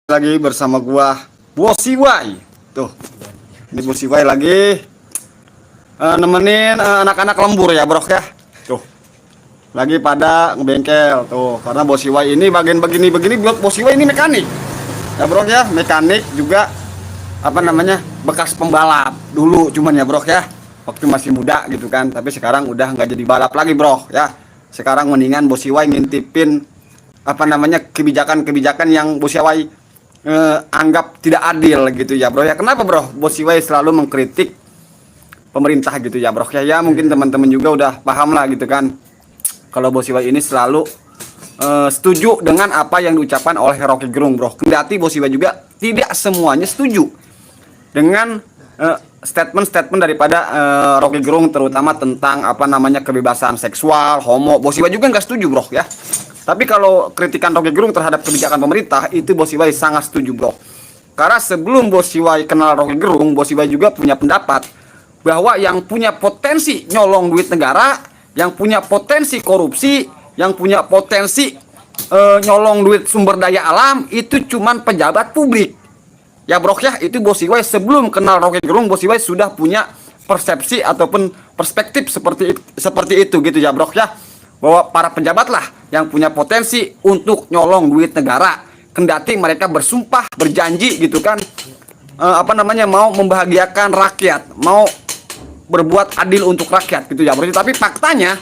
Lagi bersama gua Bosiwai. Tuh, ini Bosiwai lagi nemenin anak-anak lembur ya, Bro ya. Tuh. Lagi pada ngebengkel tuh, karena Bosiwai ini bagian begini-begini buat Bosiwai ini mekanik. Ya, Bro ya, mekanik juga bekas pembalap dulu cuman ya, Bro ya. Waktu masih muda gitu kan, tapi sekarang udah nggak jadi balap lagi, Bro ya. Sekarang mendingan Bosiwai ngintipin kebijakan-kebijakan yang Bosiwai anggap tidak adil gitu ya, Bro ya. Kenapa, Bro? Bosiwai selalu mengkritik pemerintah gitu ya, Bro ya. Ya mungkin teman-teman juga udah paham lah gitu kan, kalau Bosiwai ini selalu setuju dengan apa yang diucapkan oleh Rocky Gerung, Bro. Kendati Bosiwai juga tidak semuanya setuju dengan statement-statement daripada Rocky Gerung, terutama tentang kebebasan seksual, homo. Bosiwai juga nggak setuju, Bro ya. Tapi kalau kritikan Rocky Gerung terhadap kebijakan pemerintah itu Bosiwai sangat setuju, Bro. Karena sebelum Bosiwai kenal Rocky Gerung, Bosiwai juga punya pendapat bahwa yang punya potensi nyolong duit negara, yang punya potensi korupsi, yang punya potensi nyolong duit sumber daya alam itu cuman pejabat publik. Ya, Bro ya, itu Bosiwai sebelum kenal Rocky Gerung, Bosiwai sudah punya persepsi ataupun perspektif seperti itu gitu ya, Bro ya. Bahwa para pejabat lah yang punya potensi untuk nyolong duit negara, kendati mereka bersumpah berjanji gitu kan, mau membahagiakan rakyat, mau berbuat adil untuk rakyat gitu ya, Bro. Tapi faktanya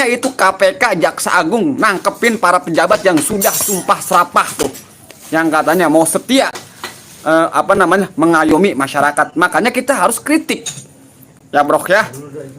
itu KPK, Jaksa Agung nangkepin para pejabat yang sudah sumpah serapah tuh, yang katanya mau setia mengayomi masyarakat. Makanya kita harus kritik ya, Bro ya.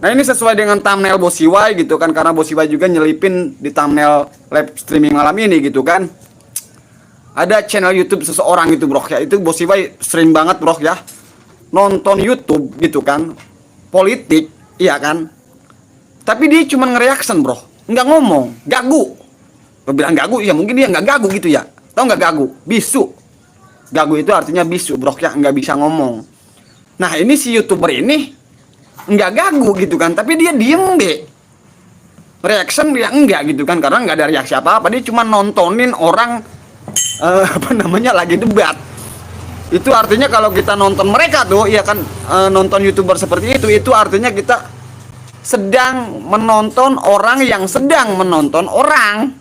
Nah, ini sesuai dengan thumbnail Bosiwai gitu kan, karena Bosiwai juga nyelipin di thumbnail live streaming malam ini gitu kan. Ada channel YouTube seseorang gitu, Bro ya. Itu Bosiwai sering banget, Bro ya, nonton YouTube gitu kan, politik, iya kan. Tapi dia cuma nge-reaction, Bro, nggak ngomong, gagu. Gue bilang gagu, ya mungkin dia nggak gagu gitu ya. Tahu nggak gagu? Bisu. Gagu itu artinya bisu, Bro ya, nggak bisa ngomong. Nah, ini si YouTuber ini nggak gagu gitu kan, tapi dia diem deh, reaction dia enggak gitu kan, karena nggak ada reaksi apa-apa. Dia cuma nontonin orang lagi debat. Itu artinya kalau kita nonton mereka tuh, ya kan, nonton YouTuber seperti itu artinya kita sedang menonton orang yang sedang menonton orang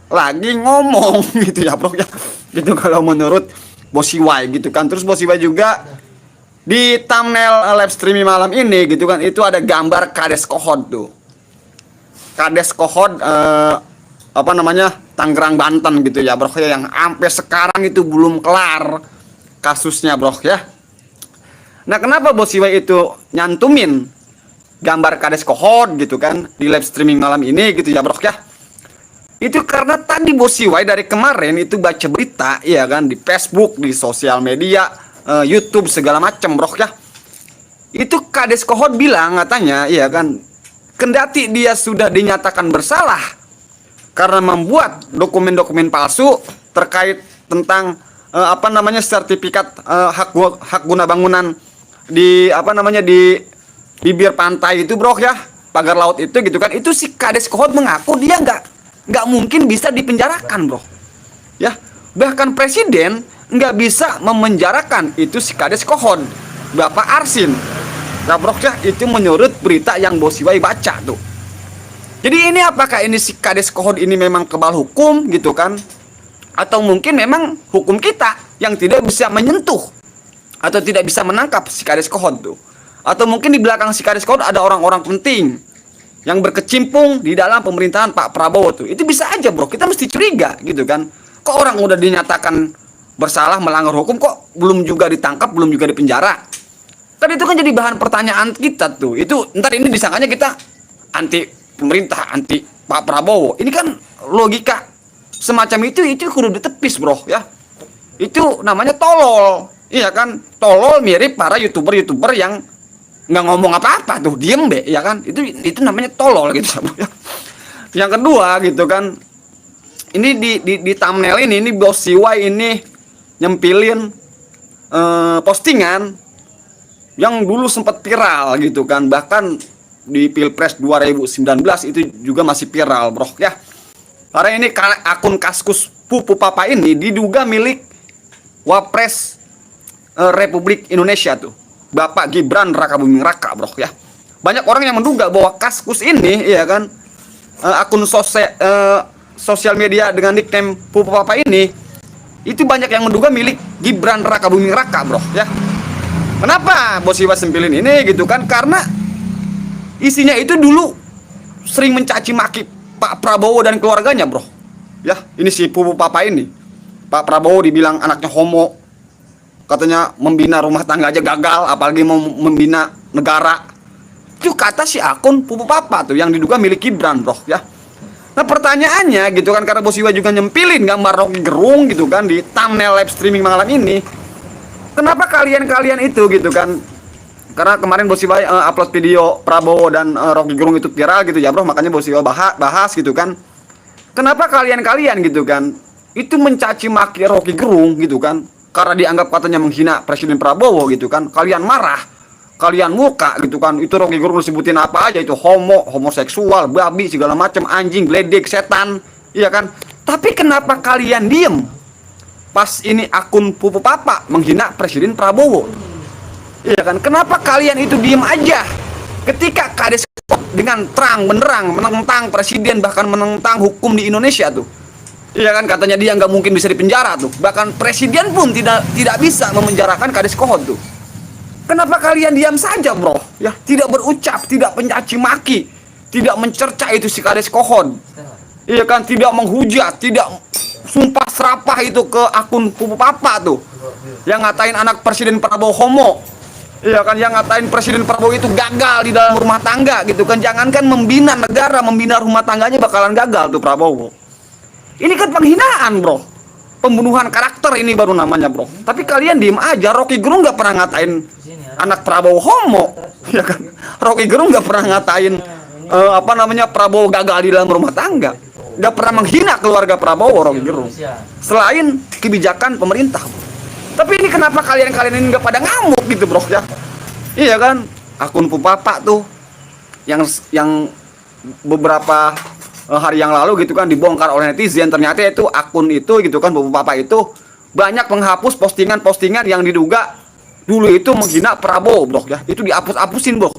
lagi ngomong gitu ya, Bro ya. Gitu kalau menurut Bosiwai gitu kan. Terus Bosiwai juga di thumbnail live streaming malam ini gitu kan, itu ada gambar Kades Kohod tuh. Kades Kohod Tangerang, Banten gitu ya, Bro ya, yang sampai sekarang itu belum kelar kasusnya, Bro ya. Nah, kenapa Bosiwai itu nyantumin gambar Kades Kohod gitu kan di live streaming malam ini gitu ya, Bro ya. Itu karena tadi Bosiwai dari kemarin itu baca berita ya kan, di Facebook, di sosial media, YouTube segala macam, Bro ya. Itu Kades Kohod bilang katanya, iya kan, kendati dia sudah dinyatakan bersalah karena membuat dokumen-dokumen palsu terkait tentang sertifikat hak guna bangunan di di bibir pantai itu, Bro ya, pagar laut itu gitu kan. Itu si Kades Kohod mengaku dia nggak mungkin bisa dipenjarakan, Bro ya. Bahkan presiden nggak bisa memenjarakan itu si Kades Kohod, Bapak Arsin. Nah, Bro ya, itu menurut berita yang Bosiwai baca tuh. Jadi ini apakah ini si Kades Kohod ini memang kebal hukum gitu kan, atau mungkin memang hukum kita yang tidak bisa menyentuh atau tidak bisa menangkap si Kades Kohod tuh, atau mungkin di belakang si Kades Kohod ada orang-orang penting yang berkecimpung di dalam pemerintahan Pak Prabowo tuh. Itu bisa aja, Bro, kita mesti curiga gitu kan. Kok orang udah dinyatakan bersalah melanggar hukum kok belum juga ditangkap, belum juga dipenjara? Kan itu kan jadi bahan pertanyaan kita tuh. Itu ntar ini disangkanya kita anti pemerintah, anti Pak Prabowo. Ini kan logika semacam itu kudu ditepis, Bro ya. Itu namanya tolol, iya kan. Tolol mirip para YouTuber yang nggak ngomong apa-apa tuh, diem deh, ya kan. Itu namanya tolol gitu, Bro ya. Yang kedua gitu kan, ini di thumbnail ini Bosiwai ini nyempilin postingan yang dulu sempat viral gitu kan, bahkan di Pilpres 2019 itu juga masih viral, Bro ya. Karena ini akun Kaskus Pupu Papa ini diduga milik Wapres Republik Indonesia tuh, Bapak Gibran Rakabuming Raka, bro ya. Banyak orang yang menduga bahwa kasus ini, ya kan, akun sosial media dengan nickname Pupu Papa ini, itu banyak yang menduga milik Gibran Rakabuming Raka, bro ya. Kenapa Bos Iwa sempilin ini gitu kan? Karena isinya itu dulu sering mencaci maki Pak Prabowo dan keluarganya, bro ya. Ini si Pupu Papa ini, Pak Prabowo dibilang anaknya homo, katanya membina rumah tangga aja gagal, apalagi mau membina negara. Itu kata si akun Pupu Papa tuh yang diduga milik Gibran, bro ya. Nah pertanyaannya gitu kan, karena Bos Iwa juga nyempilin gambar Rocky Gerung gitu kan di thumbnail live streaming malam ini, kenapa kalian itu gitu kan? Karena kemarin Bos Iwa upload video Prabowo dan Rocky Gerung itu viral gitu ya, bro, makanya Bos Iwa bahas gitu kan. Kenapa kalian gitu kan itu mencaci maki Rocky Gerung gitu kan, karena dianggap katanya menghina Presiden Prabowo gitu kan. Kalian marah, kalian muka gitu kan. Itu Rocky Gerung disebutin apa aja, itu homo, homoseksual, babi, segala macam, anjing, geledek, setan, iya kan. Tapi kenapa kalian diem pas ini akun Pupu Papa menghina Presiden Prabowo, iya kan? Kenapa kalian itu diem aja ketika Kades dengan terang benderang menentang presiden, bahkan menentang hukum di Indonesia tuh, iya kan, katanya dia nggak mungkin bisa dipenjara tuh, bahkan presiden pun tidak bisa memenjarakan Kades Kohod tuh. Kenapa kalian diam saja, bro ya, tidak berucap, tidak mencaci maki, tidak mencerca itu si Kades Kohod, iya kan, tidak menghujat, tidak sumpah serapah itu ke akun Pupu Papa tuh yang ngatain anak Presiden Prabowo homo, iya kan, yang ngatain Presiden Prabowo itu gagal di dalam rumah tangga gitu kan. Jangankan membina negara, membina rumah tangganya bakalan gagal tuh Prabowo. Ini kan penghinaan, bro, pembunuhan karakter ini baru namanya, bro. Tapi kalian diem aja. Rocky Gerung nggak pernah ngatain anak Prabowo homo, ya kan. Rocky Gerung nggak pernah ngatain Prabowo gagal di dalam rumah tangga, nggak pernah menghina keluarga Prabowo Rocky Gerung, selain kebijakan pemerintah. Tapi ini kenapa kalian ini nggak pada ngamuk gitu, bro ya? Iya kan, akun Pupu Papa tuh yang beberapa hari yang lalu gitu kan dibongkar oleh netizen. Ternyata itu akun itu gitu kan, Pupu Papa itu banyak menghapus postingan-postingan yang diduga dulu itu menghina Prabowo, bro ya. Itu dihapus-hapusin, bro,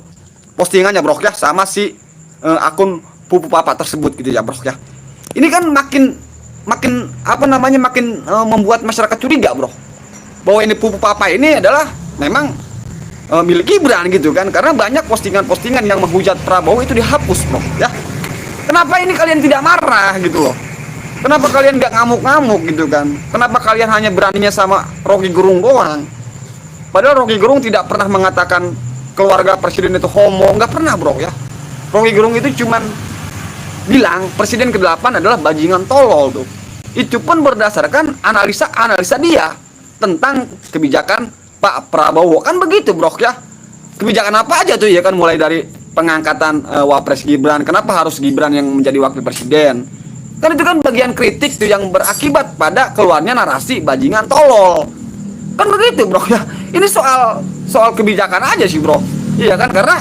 postingannya, bro ya, sama si akun Pupu Papa tersebut gitu ya, bro ya. Ini kan makin membuat masyarakat curiga, bro, bahwa ini Pupu Papa ini adalah memang milik Gibran gitu kan, karena banyak postingan-postingan yang menghujat Prabowo itu dihapus, bro ya. Kenapa ini kalian tidak marah gitu loh? Kenapa kalian nggak ngamuk-ngamuk gitu kan? Kenapa kalian hanya beraninya sama Rocky Gerung doang? Padahal Rocky Gerung tidak pernah mengatakan keluarga presiden itu homo, nggak pernah, bro ya. Rocky Gerung itu cuman bilang presiden ke-8 adalah bajingan tolol tuh. Itu pun berdasarkan analisa dia tentang kebijakan Pak Prabowo, kan begitu, bro ya. Kebijakan apa aja tuh ya kan, mulai dari pengangkatan Wapres Gibran, kenapa harus Gibran yang menjadi wakil presiden, kan itu kan bagian kritik tuh yang berakibat pada keluarnya narasi bajingan tolol, kan begitu, bro ya. Ini soal kebijakan aja sih, bro, iya kan, karena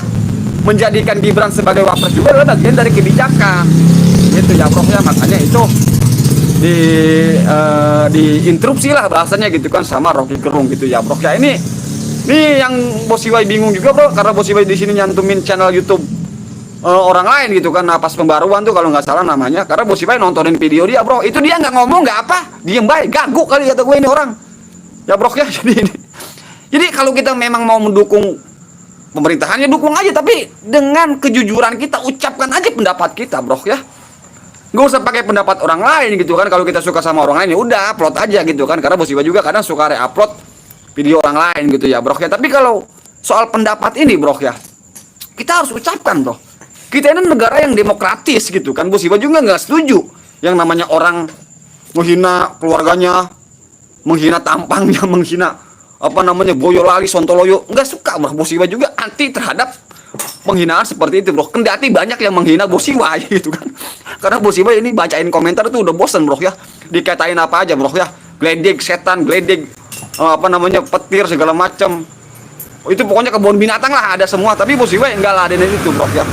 menjadikan Gibran sebagai wapres juga adalah bagian dari kebijakan itu ya, bro ya. Makanya itu diinterupsi lah bahasanya gitu kan sama Rocky Gerung gitu ya, bro ya. Ini yang Bos Iwa bingung juga, bro, karena Bos Iwa di sini nyantumin channel YouTube orang lain gitu kan, Napas Pembaruan tuh kalau nggak salah namanya. Karena Bos Iwa nontonin video dia, bro, itu dia nggak ngomong, nggak apa, diem baik, gaguk kali kata gue ini orang ya, bro ya. Jadi kalau kita memang mau mendukung pemerintahannya, dukung aja, tapi dengan kejujuran kita, ucapkan aja pendapat kita, bro ya. Nggak usah pakai pendapat orang lain gitu kan. Kalau kita suka sama orang lain ya udah upload aja gitu kan, karena Bos Iwa juga kadang suka re-upload video orang lain gitu ya, bro ya. Tapi kalau soal pendapat ini, bro ya, kita harus ucapkan, bro. Kita ini negara yang demokratis gitu kan. Bos Iwa juga nggak setuju yang namanya orang menghina keluarganya, menghina tampangnya, menghina Boyolali, Sontoloyo. Nggak suka, bro. Bos Iwa juga anti terhadap penghinaan seperti itu, bro. Kendati banyak yang menghina Bos Iwa gitu kan. Karena Bos Iwa ini bacain komentar tuh udah bosen, bro ya. Dikatain apa aja, bro ya. Geledek, setan, geledek, petir segala macam. Itu pokoknya kebun binatang lah ada semua. Tapi Bos Iwa enggak ladenin itu, bro ya.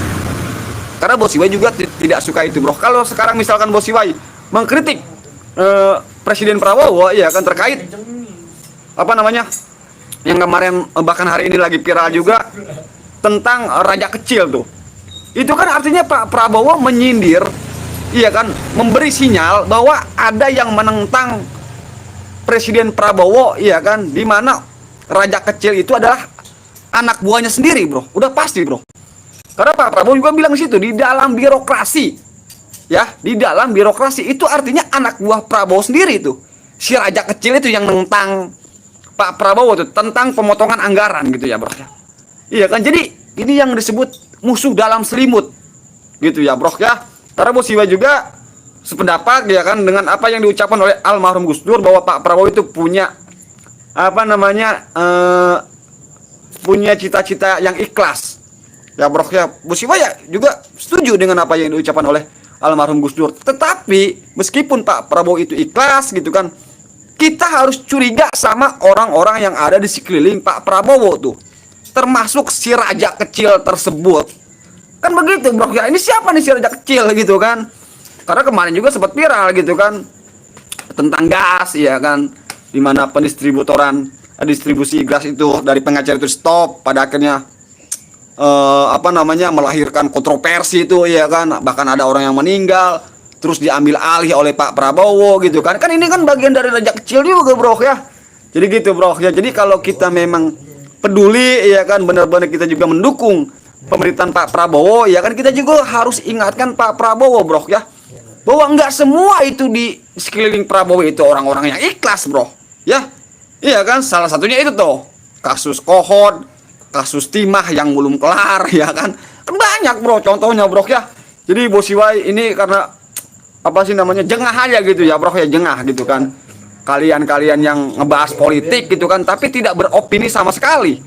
Karena Bos Iwa juga tidak suka itu, bro. Kalau sekarang misalkan Bos Iwa mengkritik Presiden Prabowo ya kan terkait apa namanya yang kemarin bahkan hari ini lagi viral juga tentang raja kecil tuh. Itu kan artinya Pak Prabowo menyindir, iya kan, memberi sinyal bahwa ada yang menentang Presiden Prabowo, iya kan, di mana raja kecil itu adalah anak buahnya sendiri, bro. Udah pasti, bro. Karena Pak Prabowo juga bilang situ di dalam birokrasi. Ya, di dalam birokrasi itu artinya anak buah Prabowo sendiri tuh. Si raja kecil itu yang nentang Pak Prabowo tuh tentang pemotongan anggaran gitu ya, bro. Iya kan, jadi ini yang disebut musuh dalam selimut gitu ya, bro ya. Karena Bos Iwa juga sependapat ya kan dengan apa yang diucapkan oleh almarhum Gus Dur bahwa Pak Prabowo itu punya apa namanya punya cita-cita yang ikhlas. Ya, bro ya. Bos Iwa ya juga setuju dengan apa yang diucapkan oleh almarhum Gus Dur. Tetapi meskipun Pak Prabowo itu ikhlas gitu kan, kita harus curiga sama orang-orang yang ada di sekeliling Pak Prabowo tuh, termasuk si raja kecil tersebut. Kan begitu, bro ya. Ini siapa nih si raja kecil gitu kan? Karena kemarin juga sempat viral gitu kan tentang gas ya kan, dimana pendistributoran distribusi gas itu dari pengecer itu stop, pada akhirnya apa namanya melahirkan kontroversi itu ya kan, bahkan ada orang yang meninggal terus diambil alih oleh Pak Prabowo gitu kan. Kan ini kan bagian dari raja kecil juga, bro ya. Jadi gitu, bro ya. Jadi kalau kita memang peduli ya kan, benar-benar kita juga mendukung pemerintahan Pak Prabowo ya kan, kita juga harus ingatkan Pak Prabowo, bro ya, bahwa enggak semua itu di sekeliling Prabowo itu orang-orang yang ikhlas, bro ya. Iya kan, salah satunya itu tuh kasus Kohod, kasus timah yang belum kelar ya kan banyak, bro, contohnya, bro ya. Jadi Bos Iwa ini karena apa sih namanya, jengah aja gitu ya, bro ya, jengah gitu kan. Kalian-kalian yang ngebahas politik gitu kan, tapi tidak beropini sama sekali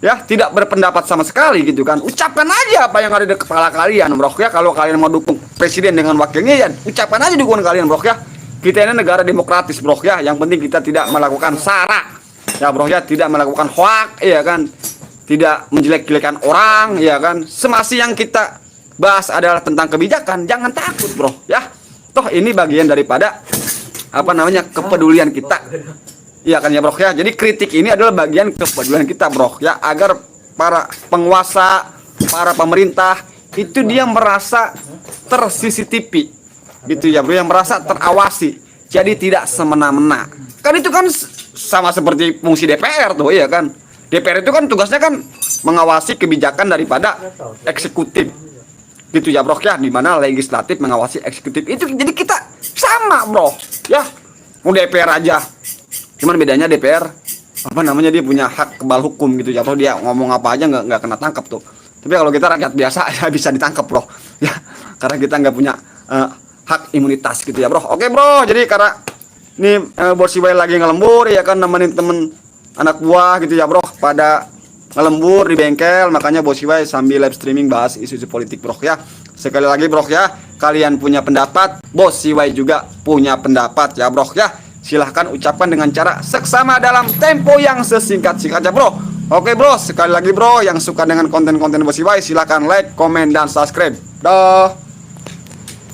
ya, tidak berpendapat sama sekali gitu kan. Ucapkan aja apa yang ada di kepala kalian, bro ya. Kalau kalian mau dukung presiden dengan wakilnya ya ucapkan aja dukungan kalian, bro ya. Kita ini negara demokratis, bro ya. Yang penting kita tidak melakukan sara ya, bro ya, tidak melakukan hoak ya kan, tidak menjelek-jelekan orang ya kan. Semasi yang kita bahas adalah tentang kebijakan, jangan takut, bro ya. Toh ini bagian daripada apa namanya kepedulian kita ya kan ya, bro ya. Jadi kritik ini adalah bagian kepedulian kita, bro ya, agar para penguasa, para pemerintah itu dia merasa ter-CCTV gitu ya, bro, yang merasa terawasi, jadi tidak semena-mena. Kan itu kan sama seperti fungsi DPR tuh ya kan. DPR itu kan tugasnya kan mengawasi kebijakan daripada eksekutif gitu ya, bro ya, dimana legislatif mengawasi eksekutif itu. Jadi kita sama, bro ya, mau DPR aja, cuman bedanya DPR apa namanya dia punya hak kebal hukum gitu ya, bro, dia ngomong apa aja nggak kena tangkap tuh. Tapi kalau kita rakyat biasa ya bisa ditangkap, bro ya, karena kita nggak punya hak imunitas gitu ya, bro. Oke, bro, jadi karena ini Bos Iwa lagi ngelembur ya kan, nemenin temen anak buah gitu ya, bro, pada ngelembur di bengkel, makanya Bos Iwa sambil live streaming bahas isu-isu politik, bro ya. Sekali lagi, bro ya, kalian punya pendapat, Bos Iwa juga punya pendapat ya, bro ya. Silahkan ucapkan dengan cara seksama dalam tempo yang sesingkat-singkatnya, bro. Oke, bro, sekali lagi, bro, yang suka dengan konten-konten Bos Iwa silahkan like, komen, dan subscribe. Dah.